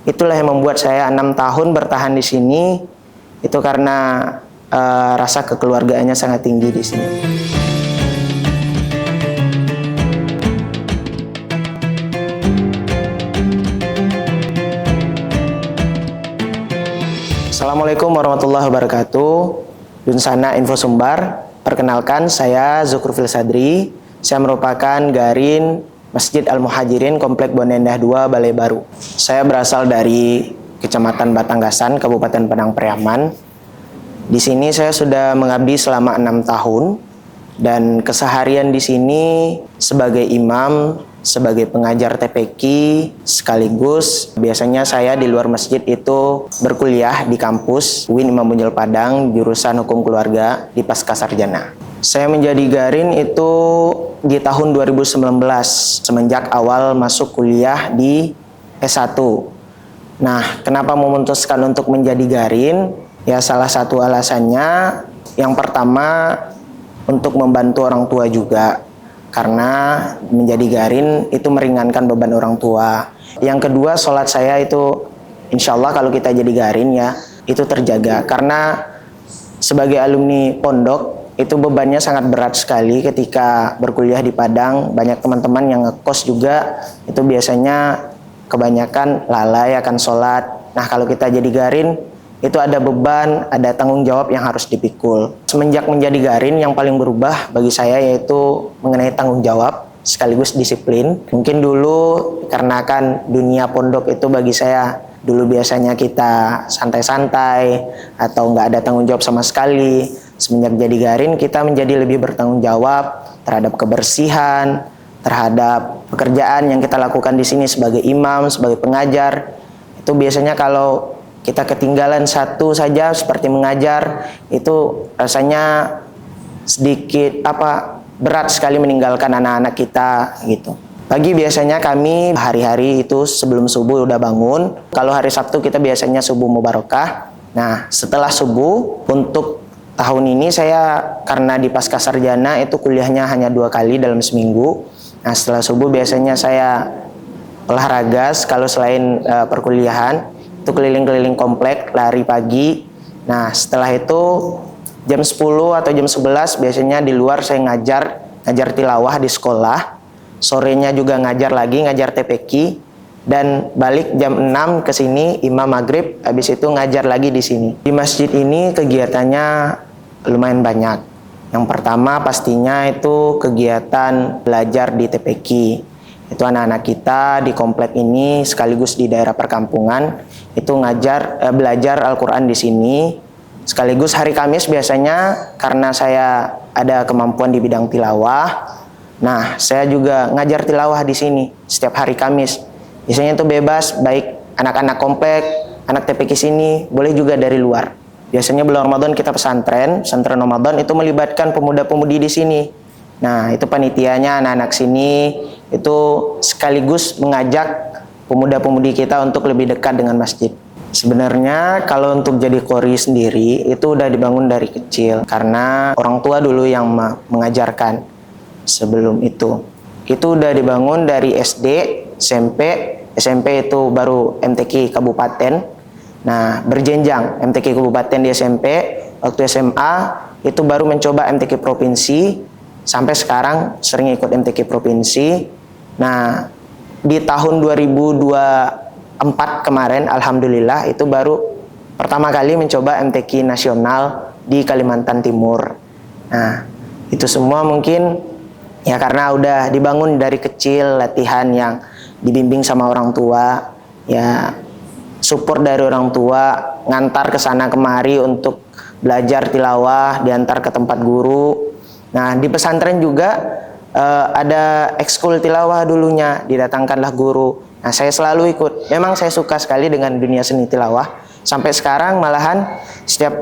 Itulah yang membuat saya 6 tahun bertahan di sini. Itu karena rasa kekeluargaannya sangat tinggi di sini. Assalamualaikum warahmatullahi wabarakatuh. Dunsana Info Sumbar. Perkenalkan, saya Zukrufil Sadri. Saya merupakan Garin Masjid Al-Muhajirin Komplek Bonendah 2 Balai Baru. Saya berasal dari Kecamatan Batanggasan, Kabupaten Padang Pariaman. Di sini saya sudah mengabdi selama 6 tahun dan keseharian di sini sebagai imam, sebagai pengajar TPQ, sekaligus biasanya saya di luar masjid itu berkuliah di kampus UIN Imam Bonjol Padang, jurusan Hukum Keluarga di Pascasarjana. Saya menjadi Garin itu di tahun 2019, semenjak awal masuk kuliah di S1. Nah, kenapa memutuskan untuk menjadi Garin? Ya, salah satu alasannya, yang pertama untuk membantu orang tua juga. Karena menjadi Garin itu meringankan beban orang tua. Yang kedua, sholat saya itu insya Allah kalau kita jadi Garin ya, itu terjaga. Karena sebagai alumni pondok, itu bebannya sangat berat sekali ketika berkuliah di Padang. Banyak teman-teman yang ngekos juga, itu biasanya kebanyakan lalai akan sholat. Nah, kalau kita jadi Garin, itu ada beban, ada tanggung jawab yang harus dipikul. Semenjak menjadi Garin, yang paling berubah bagi saya yaitu mengenai tanggung jawab sekaligus disiplin. Mungkin dulu karena kan dunia pondok itu bagi saya dulu biasanya kita santai-santai atau nggak ada tanggung jawab sama sekali. Semenjak jadi Garin, kita menjadi lebih bertanggung jawab terhadap kebersihan, terhadap pekerjaan yang kita lakukan di sini sebagai imam, sebagai pengajar. Itu biasanya kalau kita ketinggalan satu saja seperti mengajar, itu rasanya sedikit berat sekali meninggalkan anak-anak kita gitu. Pagi biasanya kami hari-hari itu sebelum subuh udah bangun. Kalau hari Sabtu kita biasanya subuh mubarakah. Nah, setelah subuh, untuk tahun ini saya karena di Pascasarjana itu kuliahnya hanya 2 kali dalam seminggu. Nah, setelah subuh biasanya saya olahraga kalau selain perkuliahan. Itu keliling-keliling komplek, lari pagi. Nah, setelah itu jam 10 atau jam 11 biasanya di luar saya ngajar tilawah di sekolah. Sorenya juga ngajar lagi, ngajar TPQ. Dan balik jam 6 ke sini imam maghrib, habis itu ngajar lagi di sini. Di masjid ini kegiatannya lumayan banyak. Yang pertama pastinya itu kegiatan belajar di TPQ. Itu anak-anak kita di komplek ini sekaligus di daerah perkampungan itu belajar Al-Quran di sini. Sekaligus hari Kamis biasanya karena saya ada kemampuan di bidang tilawah. Nah, saya juga ngajar tilawah di sini setiap hari Kamis. Biasanya itu bebas, baik anak-anak komplek, anak TPQ sini, boleh juga dari luar. Biasanya bulan Ramadan kita pesantren Ramadan itu melibatkan pemuda-pemudi di sini. Nah, itu panitianya anak-anak sini itu sekaligus mengajak pemuda-pemudi kita untuk lebih dekat dengan masjid. Sebenarnya kalau untuk jadi qori sendiri itu udah dibangun dari kecil karena orang tua dulu yang mengajarkan. Sebelum itu udah dibangun dari SD, SMP itu baru MTQ kabupaten. Nah, berjenjang MTQ kabupaten di SMP, waktu SMA itu baru mencoba MTQ provinsi, sampai sekarang sering ikut MTQ provinsi. Nah, di tahun 2024 kemarin alhamdulillah itu baru pertama kali mencoba MTQ nasional di Kalimantan Timur. Nah, itu semua mungkin ya karena udah dibangun dari kecil, latihan yang dibimbing sama orang tua, ya support dari orang tua, ngantar ke sana kemari untuk belajar tilawah, diantar ke tempat guru. Nah, di pesantren juga ada ekskul tilawah dulunya, didatangkanlah guru. Nah, saya selalu ikut. Memang saya suka sekali dengan dunia seni tilawah. Sampai sekarang malahan setiap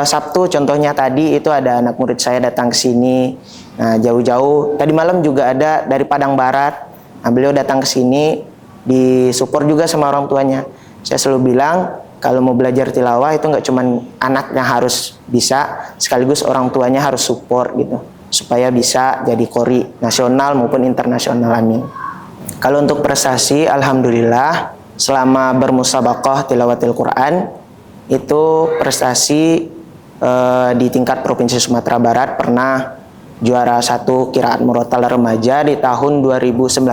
Sabtu contohnya tadi itu ada anak murid saya datang ke sini. Nah, jauh-jauh. Tadi malam juga ada dari Padang Barat. Nah, beliau datang ke sini, disupport juga sama orang tuanya. Saya selalu bilang kalau mau belajar tilawah itu nggak cuman anak yang harus bisa, sekaligus orang tuanya harus support gitu, supaya bisa jadi qori nasional maupun internasional. Amin. Kalau untuk prestasi, alhamdulillah selama bermusabaqah tilawatil Quran itu prestasi di tingkat Provinsi Sumatera Barat, pernah juara 1 qiraat murattal remaja di tahun 2019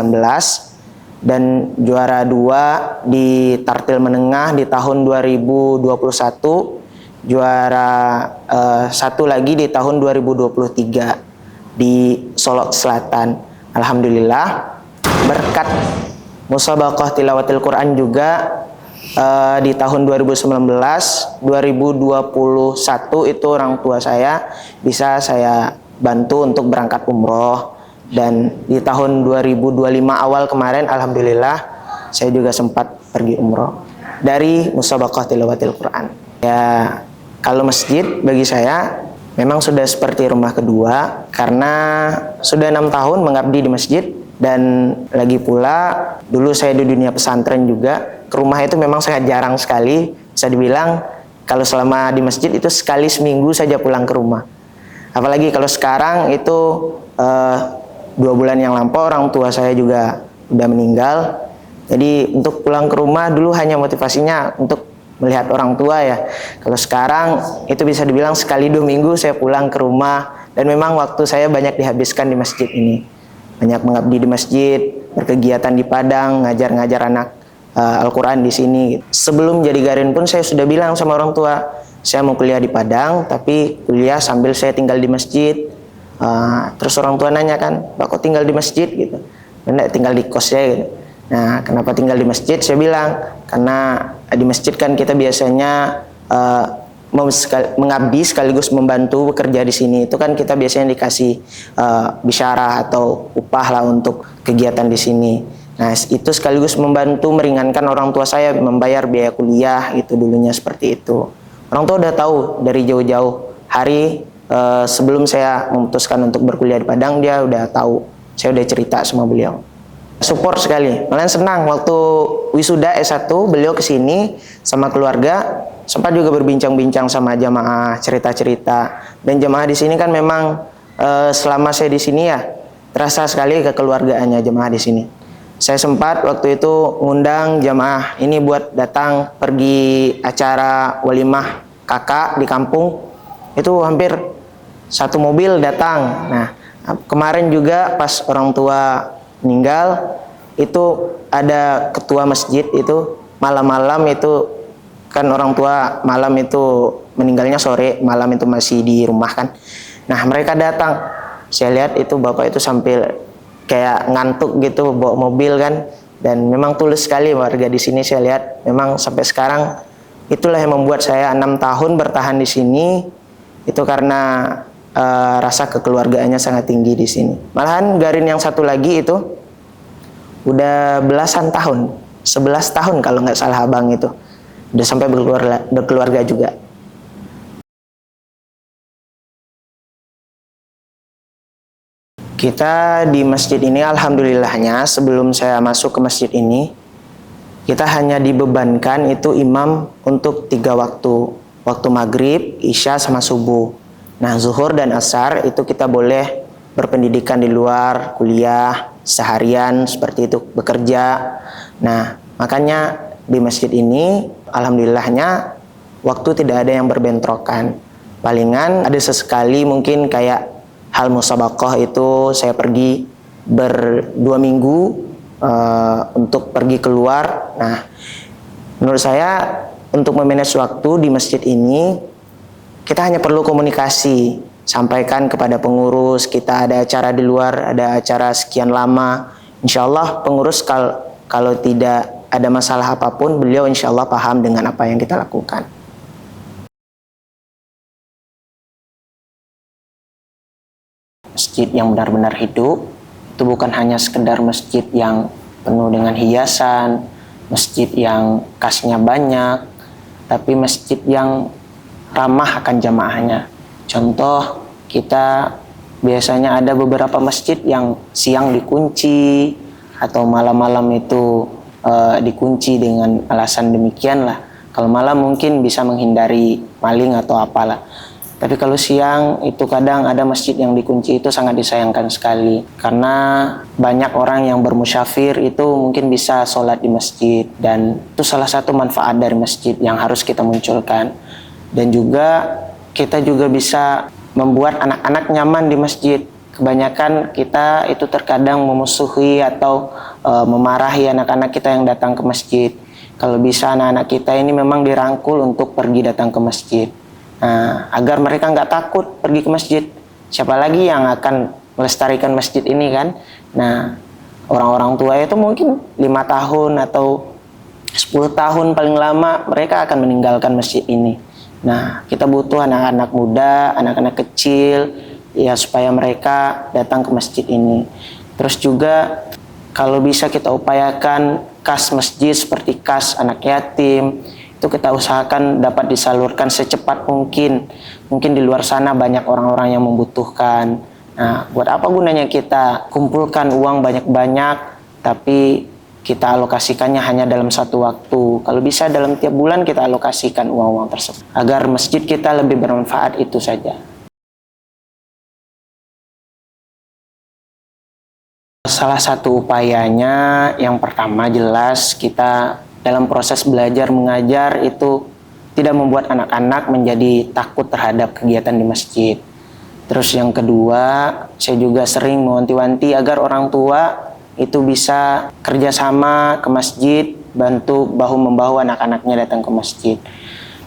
dan juara 2 di tartil menengah di tahun 2021, juara 1 lagi di tahun 2023 di Solok Selatan. Alhamdulillah, berkat musabaqah tilawatil Quran juga di tahun 2019, 2021 itu orang tua saya bisa saya bantu untuk berangkat umroh, dan di tahun 2025 awal kemarin alhamdulillah saya juga sempat pergi umroh dari musabaqah tilawatil Quran. Ya, kalau masjid bagi saya memang sudah seperti rumah kedua karena sudah 6 tahun mengabdi di masjid, dan lagi pula dulu saya di dunia pesantren juga. Ke rumah itu memang sangat jarang sekali, bisa dibilang kalau selama di masjid itu sekali seminggu saja pulang ke rumah. Apalagi kalau sekarang itu 2 bulan yang lampau orang tua saya juga udah meninggal. Jadi untuk pulang ke rumah dulu hanya motivasinya untuk melihat orang tua ya. Kalau sekarang itu bisa dibilang sekali 2 minggu saya pulang ke rumah, dan memang waktu saya banyak dihabiskan di masjid ini. Banyak mengabdi di masjid, berkegiatan di Padang, ngajar-ngajar anak Al-Quran di sini. Sebelum jadi Garin pun saya sudah bilang sama orang tua, saya mau kuliah di Padang, tapi kuliah sambil saya tinggal di masjid. Terus orang tua nanya kan, Pak kok tinggal di masjid gitu? Enggak, tinggal di kos ya gitu. Nah, kenapa tinggal di masjid? Saya bilang, karena di masjid kan kita biasanya mengabdi sekaligus membantu bekerja di sini. Itu kan kita biasanya dikasih bisyarah atau upah lah untuk kegiatan di sini. Nah, itu sekaligus membantu meringankan orang tua saya membayar biaya kuliah itu dulunya, seperti itu. Orang tua udah tahu dari jauh-jauh hari sebelum saya memutuskan untuk berkuliah di Padang, dia udah tahu. Saya udah cerita sama beliau. Support sekali, malah senang waktu wisuda S1 beliau kesini sama keluarga, sempat juga berbincang-bincang sama jamaah, cerita-cerita. Dan jamaah di sini kan memang selama saya di sini ya terasa sekali kekeluargaannya jamaah di sini. Saya sempat waktu itu ngundang jamaah ini buat datang pergi acara walimah kakak di kampung. Itu hampir 1 mobil datang. Nah, kemarin juga pas orang tua meninggal, itu ada ketua masjid itu malam-malam itu kan orang tua malam itu meninggalnya sore, malam itu masih di rumah kan. Nah, mereka datang. Saya lihat itu bapak itu sambil kayak ngantuk gitu bawa mobil kan, dan memang tulus sekali warga di sini. Saya lihat memang sampai sekarang itulah yang membuat saya 6 tahun bertahan di sini, itu karena rasa kekeluargaannya sangat tinggi di sini. Malahan Garin yang satu lagi itu udah belasan tahun, 11 tahun kalau nggak salah abang itu udah sampai berkeluarga juga. Kita di masjid ini alhamdulillahnya sebelum saya masuk ke masjid ini, kita hanya dibebankan itu imam untuk 3 waktu. Waktu maghrib, isya, sama subuh. Nah, zuhur dan asar itu kita boleh berpendidikan di luar, kuliah, seharian seperti itu, bekerja. Nah, makanya di masjid ini alhamdulillahnya waktu tidak ada yang berbentrokan. Palingan ada sesekali mungkin kayak hal musabaqah itu saya pergi 2 minggu untuk pergi keluar. Nah, menurut saya untuk memanage waktu di masjid ini kita hanya perlu komunikasi, sampaikan kepada pengurus kita ada acara di luar, ada acara sekian lama. Insya Allah pengurus kalau tidak ada masalah apapun, beliau insya Allah paham dengan apa yang kita lakukan. Masjid yang benar-benar hidup itu bukan hanya sekedar masjid yang penuh dengan hiasan, masjid yang kasnya banyak, tapi masjid yang ramah akan jamaahnya. Contoh, kita biasanya ada beberapa masjid yang siang dikunci atau malam-malam itu dikunci dengan alasan demikian lah. Kalau malam mungkin bisa menghindari maling atau apalah. Tapi kalau siang itu kadang ada masjid yang dikunci, itu sangat disayangkan sekali. Karena banyak orang yang bermusyafir itu mungkin bisa sholat di masjid. Dan itu salah satu manfaat dari masjid yang harus kita munculkan. Dan juga kita juga bisa membuat anak-anak nyaman di masjid. Kebanyakan kita itu terkadang memusuhi atau memarahi anak-anak kita yang datang ke masjid. Kalau bisa anak-anak kita ini memang dirangkul untuk pergi datang ke masjid. Nah, agar mereka nggak takut pergi ke masjid. Siapa lagi yang akan melestarikan masjid ini kan? Nah, orang-orang tua itu mungkin 5 tahun atau 10 tahun paling lama mereka akan meninggalkan masjid ini. Nah, kita butuh anak-anak muda, anak-anak kecil, ya supaya mereka datang ke masjid ini. Terus juga kalau bisa kita upayakan kas masjid seperti kas anak yatim, itu kita usahakan dapat disalurkan secepat mungkin. Mungkin di luar sana banyak orang-orang yang membutuhkan. Nah, buat apa gunanya kita kumpulkan uang banyak-banyak, tapi kita alokasikannya hanya dalam satu waktu. Kalau bisa dalam tiap bulan kita alokasikan uang-uang tersebut. Agar masjid kita lebih bermanfaat, itu saja. Salah satu upayanya yang pertama jelas kita dalam proses belajar mengajar itu tidak membuat anak-anak menjadi takut terhadap kegiatan di masjid. Terus yang kedua, saya juga sering mewanti-wanti agar orang tua itu bisa kerjasama ke masjid, bantu bahu-membahu anak-anaknya datang ke masjid.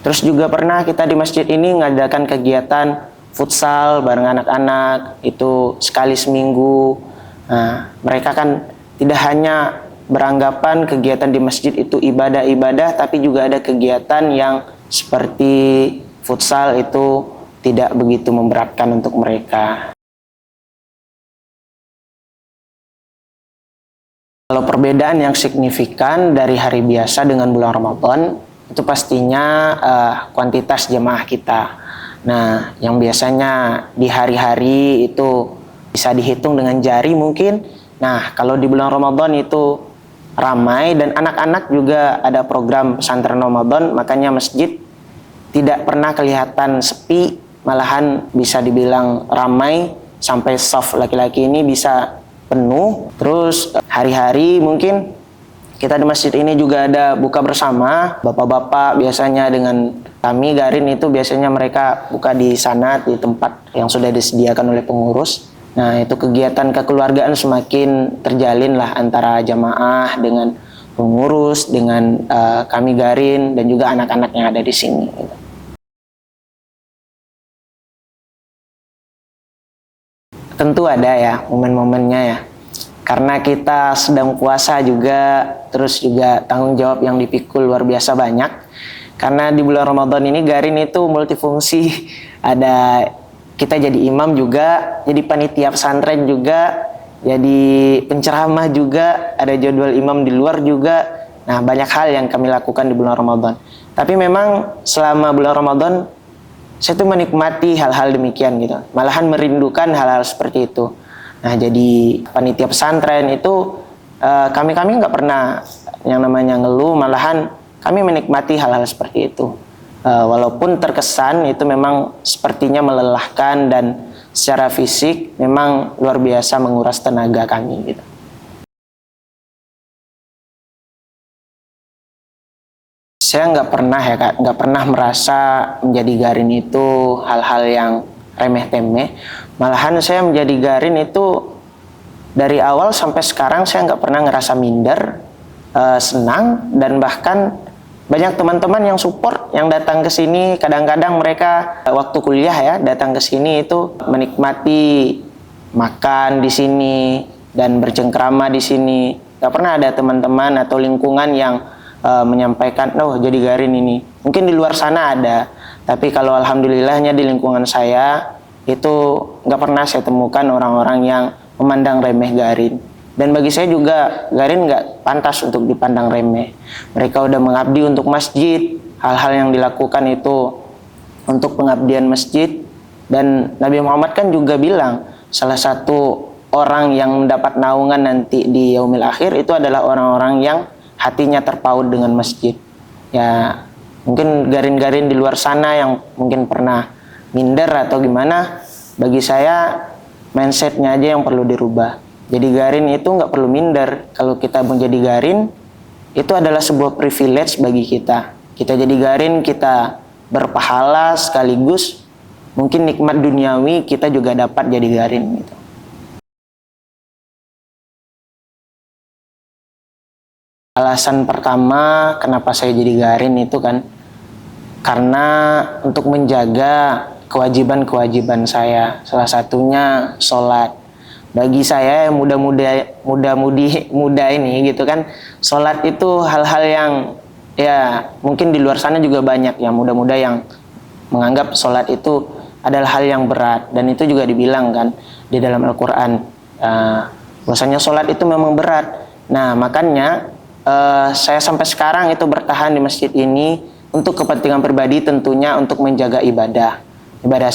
Terus juga pernah kita di masjid ini mengadakan kegiatan futsal bareng anak-anak, itu sekali seminggu. Nah, mereka kan tidak hanya beranggapan kegiatan di masjid itu ibadah-ibadah, tapi juga ada kegiatan yang seperti futsal itu tidak begitu memberatkan untuk mereka. Kalau perbedaan yang signifikan dari hari biasa dengan bulan Ramadan, itu pastinya kuantitas jemaah kita. Nah, yang biasanya di hari-hari itu bisa dihitung dengan jari mungkin. Nah, kalau di bulan Ramadan itu ramai dan anak-anak juga ada program pesantren Ramadan, makanya masjid tidak pernah kelihatan sepi, malahan bisa dibilang ramai sampai saf laki-laki ini bisa penuh. Terus hari-hari mungkin kita di masjid ini juga ada buka bersama, bapak-bapak biasanya dengan kami Garin itu biasanya mereka buka di sana di tempat yang sudah disediakan oleh pengurus. Nah, itu kegiatan kekeluargaan semakin terjalin lah antara jamaah dengan pengurus, dengan kami Garin, dan juga anak-anak yang ada di sini. Tentu ada ya momen-momennya ya. Karena kita sedang puasa juga, terus juga tanggung jawab yang dipikul luar biasa banyak. Karena di bulan Ramadan ini Garin itu multifungsi, ada kita jadi imam juga, jadi panitia pesantren juga, jadi penceramah juga, ada jadwal imam di luar juga. Nah, banyak hal yang kami lakukan di bulan Ramadan. Tapi memang selama bulan Ramadan, saya tuh menikmati hal-hal demikian gitu. Malahan merindukan hal-hal seperti itu. Nah, jadi panitia pesantren itu kami nggak pernah yang namanya ngeluh, malahan kami menikmati hal-hal seperti itu. Walaupun terkesan itu memang sepertinya melelahkan dan secara fisik memang luar biasa menguras tenaga kami gitu. Saya nggak pernah ya Kak, nggak pernah merasa menjadi Garin itu hal-hal yang remeh-temeh. Malahan saya menjadi Garin itu dari awal sampai sekarang saya nggak pernah ngerasa minder, senang, dan bahkan banyak teman-teman yang support, yang datang ke sini. Kadang-kadang mereka waktu kuliah ya datang ke sini itu menikmati makan di sini dan bercengkrama di sini. Gak pernah ada teman-teman atau lingkungan yang menyampaikan, oh jadi Garin ini. Mungkin di luar sana ada, tapi kalau alhamdulillahnya di lingkungan saya itu gak pernah saya temukan orang-orang yang memandang remeh Garin. Dan bagi saya juga Garin nggak pantas untuk dipandang remeh. Mereka udah mengabdi untuk masjid, hal-hal yang dilakukan itu untuk pengabdian masjid. Dan Nabi Muhammad kan juga bilang salah satu orang yang mendapat naungan nanti di yaumil akhir itu adalah orang-orang yang hatinya terpaut dengan masjid. Ya, mungkin Garin-Garin di luar sana yang mungkin pernah minder atau gimana. Bagi saya mindsetnya aja yang perlu dirubah. Jadi Garin itu nggak perlu minder. Kalau kita menjadi Garin, itu adalah sebuah privilege bagi kita. Kita jadi Garin, kita berpahala sekaligus mungkin nikmat duniawi kita juga dapat jadi Garin gitu. Alasan pertama kenapa saya jadi Garin itu kan karena untuk menjaga kewajiban-kewajiban saya. Salah satunya sholat. Bagi saya yang muda ini gitu kan, sholat itu hal-hal yang ya mungkin di luar sana juga banyak yang muda-muda yang menganggap sholat itu adalah hal yang berat, dan itu juga dibilang kan di dalam Al-Quran bahwasanya sholat itu memang berat. Nah makanya saya sampai sekarang itu bertahan di masjid ini untuk kepentingan pribadi, tentunya untuk menjaga ibadah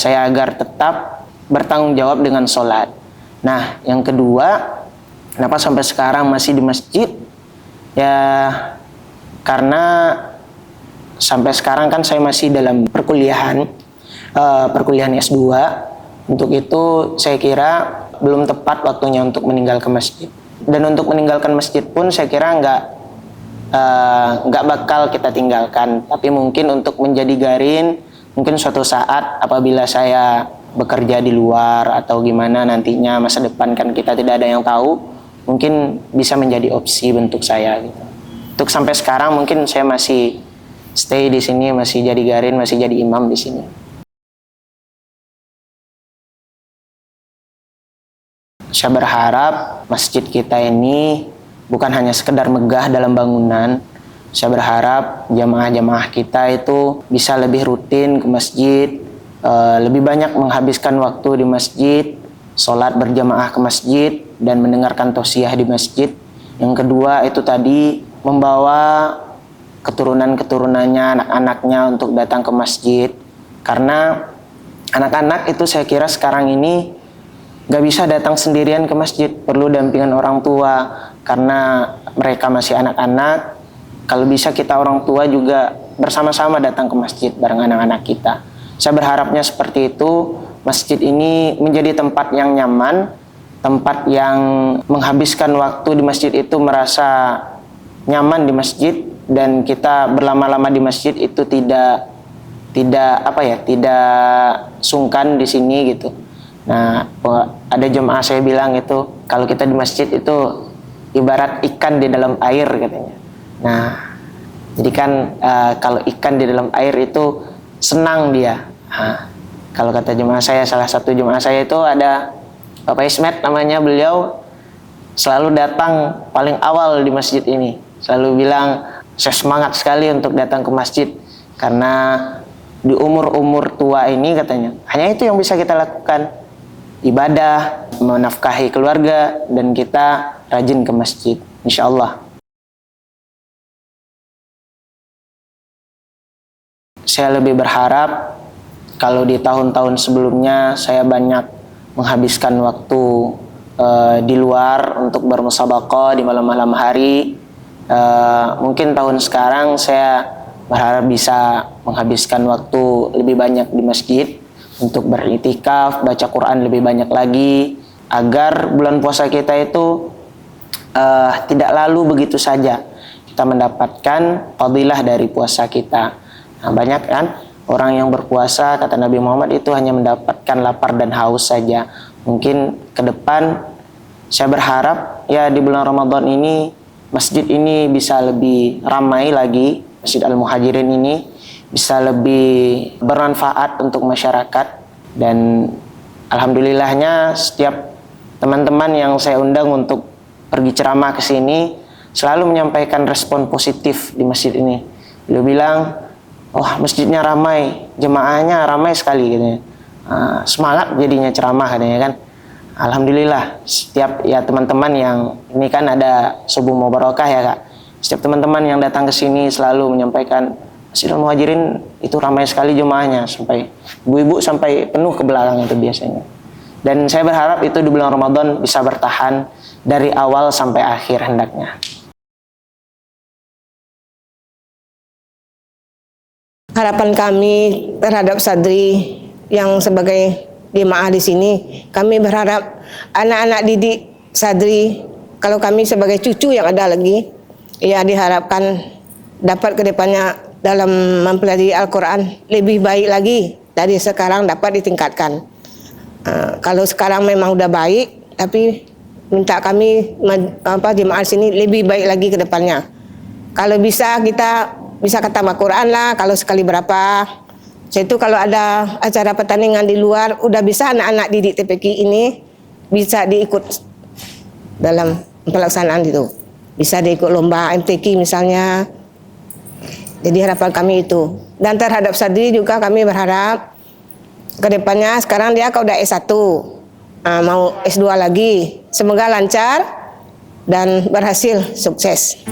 saya agar tetap bertanggung jawab dengan sholat. Nah yang kedua, kenapa sampai sekarang masih di masjid? Ya karena sampai sekarang kan saya masih dalam perkuliahan S2. Untuk itu saya kira belum tepat waktunya untuk meninggalkan masjid. Dan untuk meninggalkan masjid pun saya kira nggak bakal kita tinggalkan. Tapi mungkin untuk menjadi Garin, mungkin suatu saat apabila saya bekerja di luar atau gimana nantinya masa depan kan kita tidak ada yang tahu, mungkin bisa menjadi opsi bentuk saya gitu. Untuk sampai sekarang mungkin saya masih stay di sini, masih jadi Garin, masih jadi imam di sini. Saya berharap masjid kita ini bukan hanya sekedar megah dalam bangunan. Saya berharap jamaah-jamaah kita itu bisa lebih rutin ke masjid, lebih banyak menghabiskan waktu di masjid, sholat berjamaah ke masjid, dan mendengarkan tausiah di masjid. Yang kedua itu tadi membawa keturunan-keturunannya, anak-anaknya untuk datang ke masjid. Karena anak-anak itu saya kira sekarang ini gak bisa datang sendirian ke masjid, perlu dampingan orang tua. Karena mereka masih anak-anak, kalau bisa kita orang tua juga bersama-sama datang ke masjid bareng anak-anak kita. Saya berharapnya seperti itu, masjid ini menjadi tempat yang nyaman, tempat yang menghabiskan waktu di masjid itu merasa nyaman di masjid, dan kita berlama-lama di masjid itu tidak sungkan di sini gitu. Nah, ada jemaah saya bilang itu kalau kita di masjid itu ibarat ikan di dalam air katanya. Nah, jadi kan kalau ikan di dalam air itu senang dia. Nah, kalau kata jemaah saya, salah satu jemaah saya itu ada Bapak Ismet namanya, beliau selalu datang paling awal di masjid ini. Selalu bilang, saya semangat sekali untuk datang ke masjid karena di umur-umur tua ini katanya hanya itu yang bisa kita lakukan, ibadah, menafkahi keluarga, dan kita rajin ke masjid, insya Allah. Saya lebih berharap kalau di tahun-tahun sebelumnya saya banyak menghabiskan waktu di luar untuk bermusabaqah di malam-malam hari. Mungkin tahun sekarang saya berharap bisa menghabiskan waktu lebih banyak di masjid untuk beriktikaf, baca Quran lebih banyak lagi, agar bulan puasa kita itu tidak lalu begitu saja. Kita mendapatkan fadilah dari puasa kita. Nah, banyak kan orang yang berpuasa, kata Nabi Muhammad, itu hanya mendapatkan lapar dan haus saja. Mungkin ke depan saya berharap ya di bulan Ramadan ini masjid ini bisa lebih ramai lagi, Masjid Al-Muhajirin ini bisa lebih bermanfaat untuk masyarakat. Dan alhamdulillahnya setiap teman-teman yang saya undang untuk pergi ceramah ke sini selalu menyampaikan respon positif di masjid ini. Beliau bilang, wah masjidnya ramai, jemaahnya ramai sekali gitu. Semangat jadinya ceramah katanya kan. Alhamdulillah setiap ya teman-teman yang ini kan ada subuh mubarakah ya Kak. Setiap teman-teman yang datang ke sini selalu menyampaikan Masjid Al-Muhajirin itu ramai sekali jemaahnya, sampai ibu-ibu sampai penuh ke belakang itu biasanya. Dan saya berharap itu di bulan Ramadan bisa bertahan dari awal sampai akhir hendaknya. Harapan kami terhadap Sadri yang sebagai jemaah di sini, kami berharap anak-anak didik Sadri, kalau kami sebagai cucu yang ada lagi, ya diharapkan dapat kedepannya dalam mempelajari Al-Quran lebih baik lagi dari sekarang, dapat ditingkatkan. Kalau sekarang memang udah baik, tapi minta kami jemaah sini lebih baik lagi ke depannya. Kalau bisa kita bisa khatam Al-Quran lah, kalau sekali berapa. Itu kalau ada acara pertandingan di luar, udah bisa anak-anak didik TPQ ini bisa diikut dalam pelaksanaan itu. Bisa diikut lomba MTQ misalnya. Jadi harapan kami itu. Dan terhadap Sadri juga kami berharap kedepannya, sekarang dia kalau udah S1, mau S2 lagi. Semoga lancar dan berhasil, sukses.